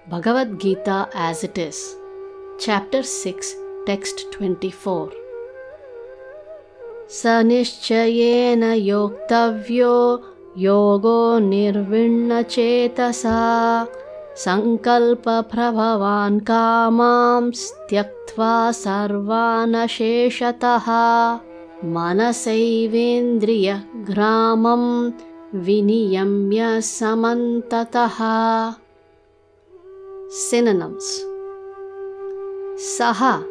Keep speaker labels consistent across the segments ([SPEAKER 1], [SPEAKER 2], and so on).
[SPEAKER 1] Bhagavad Gita as it is. Chapter 6, Text 24. Sanishchayena yoktavyo yogo nirvinna chetasa sankalpa prabhavan kamams tyaktva sarvana sheshataha manasaivendriya gramam viniyamya samantataha. Synonyms. Saha,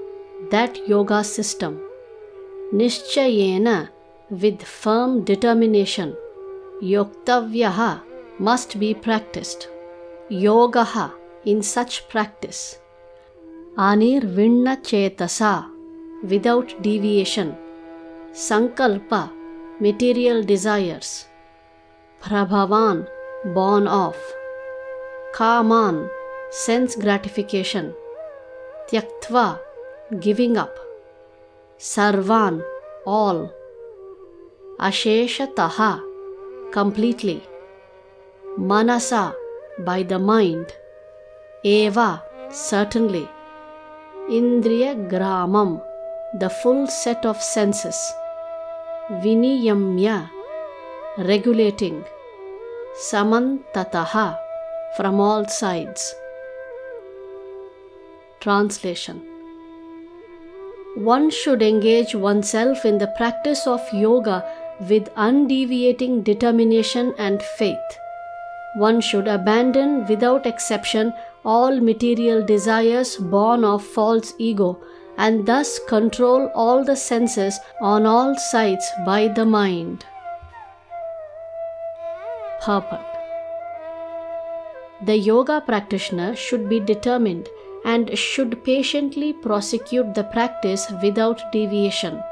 [SPEAKER 1] that yoga system. Nishchayena, with firm determination. Yoktavyaha, must be practiced. Yogaha, in such practice. Anirvinna chetasa, without deviation. Sankalpa, material desires. Prabhavan, born of. Kaman, sense gratification. Tyaktva, giving up. Sarvan, all. Asheshataha, completely. Manasa, by the mind. Eva, certainly. Indriya gramam, the full set of senses. Viniyamya, regulating. Samantataha, from all sides. Translation. One should engage oneself in the practice of yoga with undeviating determination and faith. One should abandon without exception all material desires born of false ego and thus control all the senses on all sides by the mind. Purport. The yoga practitioner should be determined and should patiently prosecute the practice without deviation.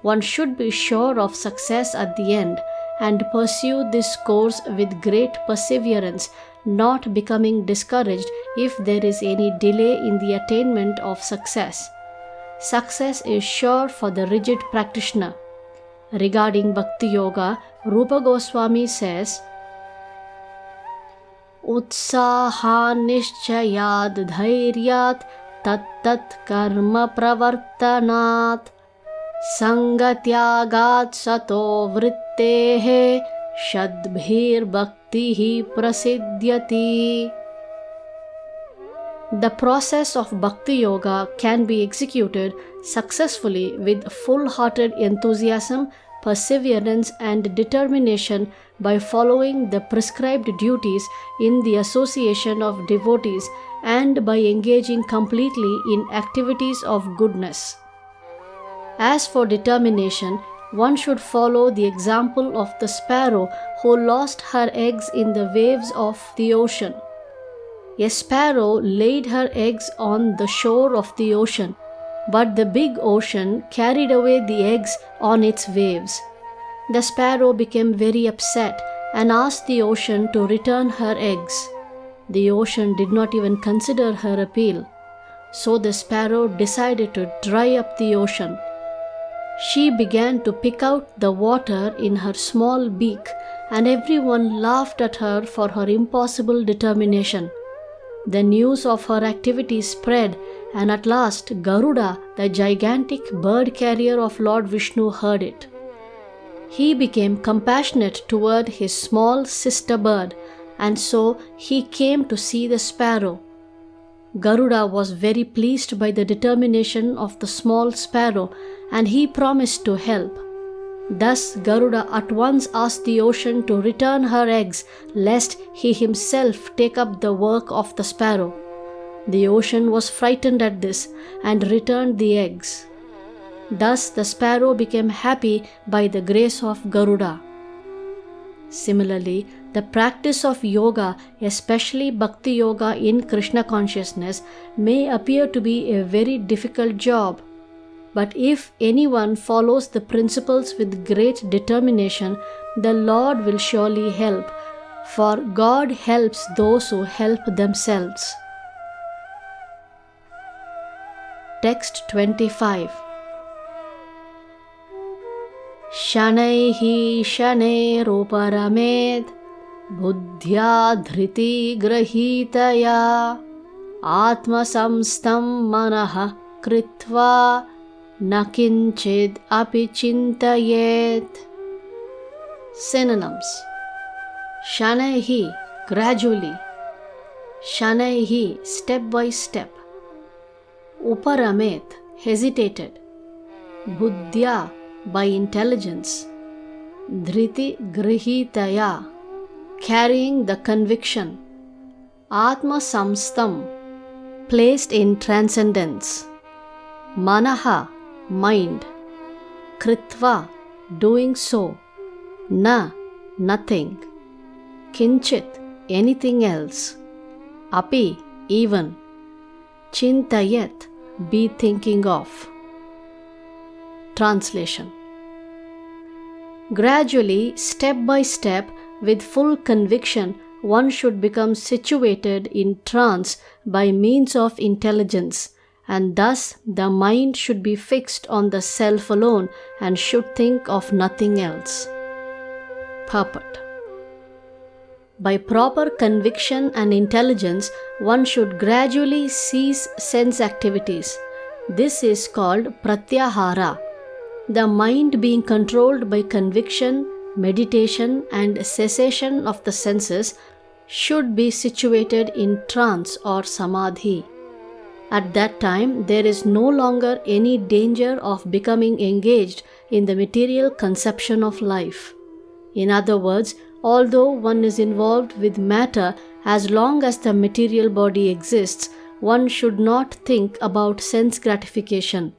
[SPEAKER 1] One should be sure of success at the end and pursue this course with great perseverance, not becoming discouraged if there is any delay in the attainment of success. Success is sure for the rigid practitioner. Regarding Bhakti Yoga, Rupa Goswami says, Utsaha nishchayad dhairyat tat karma pravartanat sangatyagat sato vrittehe shadbhir bhaktihi prasidhyati. The process of Bhakti Yoga can be executed successfully with full-hearted enthusiasm, perseverance and determination by following the prescribed duties in the association of devotees and by engaging completely in activities of goodness. As for determination, one should follow the example of the sparrow who lost her eggs in the waves of the ocean. A sparrow laid her eggs on the shore of the ocean, but the big ocean carried away the eggs on its waves. The sparrow became very upset and asked the ocean to return her eggs. The ocean did not even consider her appeal. So the sparrow decided to dry up the ocean. She began to pick out the water in her small beak, and everyone laughed at her for her impossible determination. The news of her activity spread, and at last Garuda, the gigantic bird carrier of Lord Vishnu, heard it. He became compassionate toward his small sister bird, and so he came to see the sparrow. Garuda was very pleased by the determination of the small sparrow, and he promised to help. Thus Garuda at once asked the ocean to return her eggs, lest he himself take up the work of the sparrow. The ocean was frightened at this and returned the eggs. Thus the sparrow became happy by the grace of Garuda. Similarly, the practice of yoga, especially Bhakti Yoga in Krishna consciousness, may appear to be a very difficult job. But if anyone follows the principles with great determination, the Lord will surely help, for God helps those who help themselves. Text 25. Shanaihi shanairuparameth Buddhya dhriti grahitaya atma samstam manaha kritva nakinchid api chintayet. Synonyms: Shanaihi, gradually. Shanaihi, step by step. Uparamet, hesitated. Buddhya, by intelligence. Dhriti grihitaya, carrying the conviction. Atma samstam, placed in transcendence. Manaha, mind. Kritva, doing so. Na, nothing. Kinchit, anything else. Api, even. Chintayet, be thinking of. Translation: Gradually, step by step, with full conviction, one should become situated in trance by means of intelligence, and thus the mind should be fixed on the self alone and should think of nothing else. Purport: By proper conviction and intelligence, one should gradually cease sense activities. This is called pratyahara. The mind being controlled by conviction, meditation, and cessation of the senses should be situated in trance or samadhi. At that time, there is no longer any danger of becoming engaged in the material conception of life. In other words, although one is involved with matter, as long as the material body exists, one should not think about sense gratification.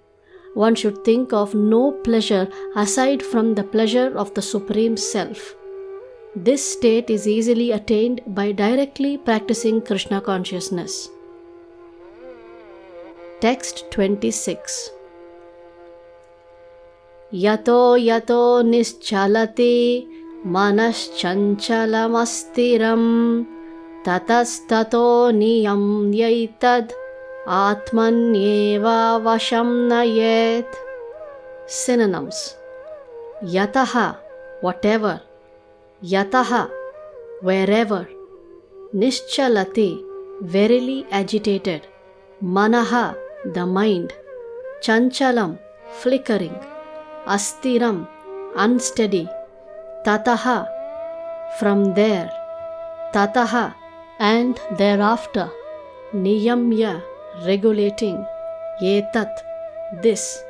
[SPEAKER 1] One should think of no pleasure aside from the pleasure of the Supreme Self. This state is easily attained by directly practicing Krishna consciousness. Text 26. Yato yato nischalati manaschanchalamastiram tatastato niyam yaitad atmanyeva vasham nayet. Synonyms: Yataha, whatever. Yataha, wherever. Nischalati, verily agitated. Manaha, the mind. Chanchalam, flickering. Astiram, unsteady. Tataha, from there. Tataha, and thereafter. Niyamya, regulating. Etat, this.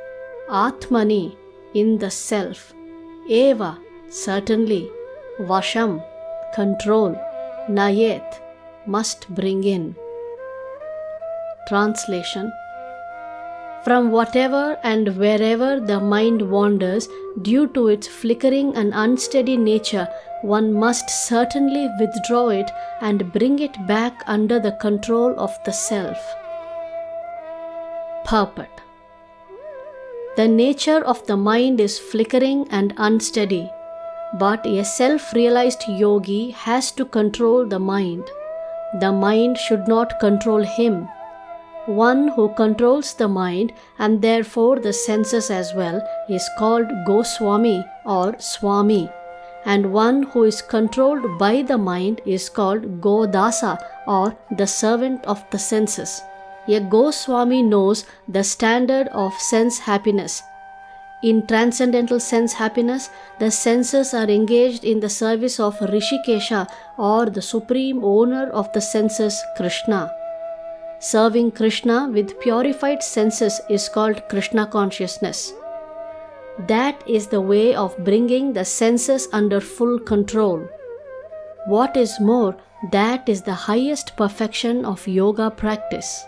[SPEAKER 1] Atmani, in the self. Eva, certainly. Vasham, control. Nayet, must bring in. Translation: From whatever and wherever the mind wanders, due to its flickering and unsteady nature, one must certainly withdraw it and bring it back under the control of the self. Purport: The nature of the mind is flickering and unsteady, but a self-realized yogi has to control the mind. The mind should not control him. One who controls the mind and therefore the senses as well is called Goswami or Swami, and one who is controlled by the mind is called Godasa or the servant of the senses. A Goswami knows the standard of sense happiness. In transcendental sense happiness, the senses are engaged in the service of Rishikesha or the supreme owner of the senses, Krishna. Serving Krishna with purified senses is called Krishna consciousness. That is the way of bringing the senses under full control. What is more, that is the highest perfection of yoga practice.